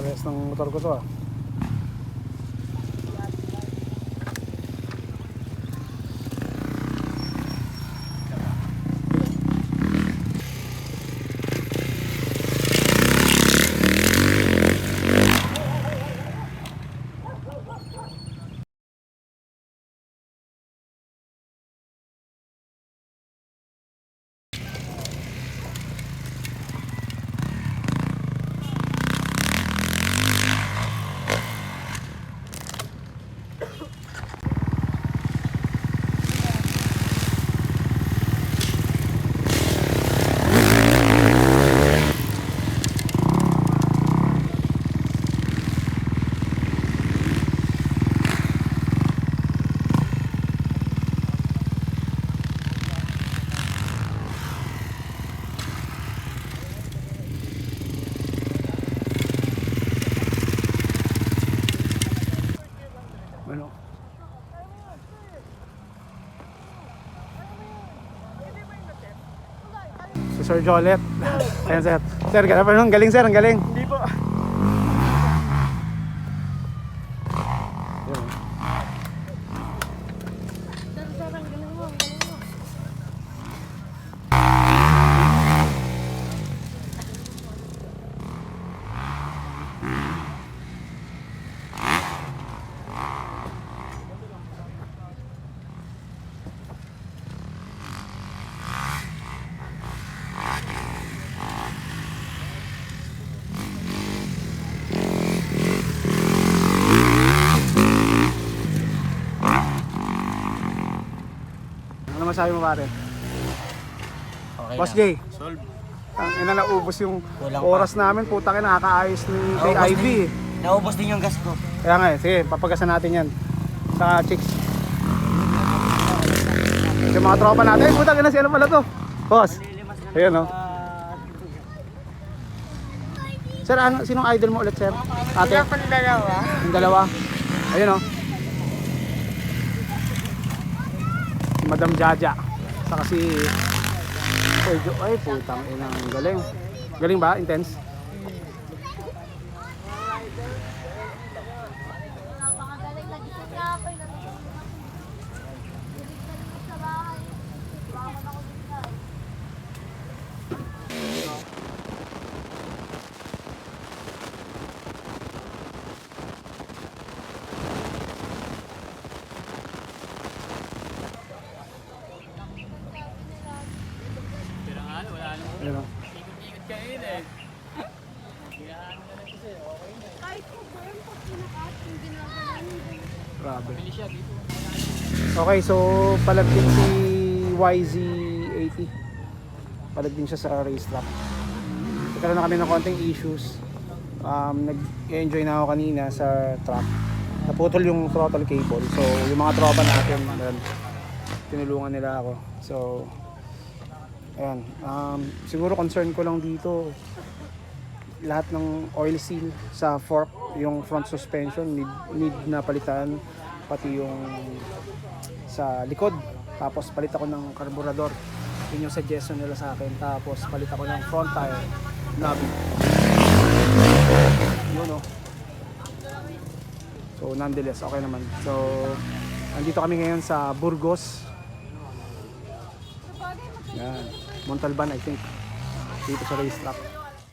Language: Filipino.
Rest ng motor ko to ah. Ano? Si Sir Jolet. Ayan sir. Sir, ang galing sir, ang galing. Hindi po. Ano masabi mo pare? Okay Boss lang. Jay. Solve. Ang ina naubos yung Kulang oras namin, putang ina, nakakaayos ni kay Naubos Ivy. din. Naubos din yung gas ko. Kaya nga eh, sige, papagasan natin yan sa chicks. Yung mga tropa natin, putang ina, si ano pala to? Boss. Ayan o. Sir, ano, sinong idol mo ulit sir? Ate? dalawa. Yung dalawa. Ayun o. Si Madam Jaja. Saka si Sergio. Ay, putang ina, ang galing. Galing ba? Intense? Napakagaling lagi sa kapay na sa bahay. Bakit ako dito? Ayun o. Kahit po ba yung pag pinakat yung ginagawa niyo? Grabe. Okay, so palagting si YZ80. Palagting siya sa racetrack. Nagkaroon na kami ng konting issues. Nag-enjoy na ako kanina sa track. Naputol yung throttle cable. So yung mga tropa natin, tinulungan nila ako. So ayan, siguro concern ko lang dito, lahat ng oil seal sa fork, yung front suspension need na palitan, pati yung sa likod. Tapos palit ako ng carburetor, yun yung suggestion nila sa akin. Tapos palit ako ng front tire knob, yun o. So nonetheless okay naman. So nandito kami ngayon sa Burgos. Yan, Montalban I think, dito sa racetrack.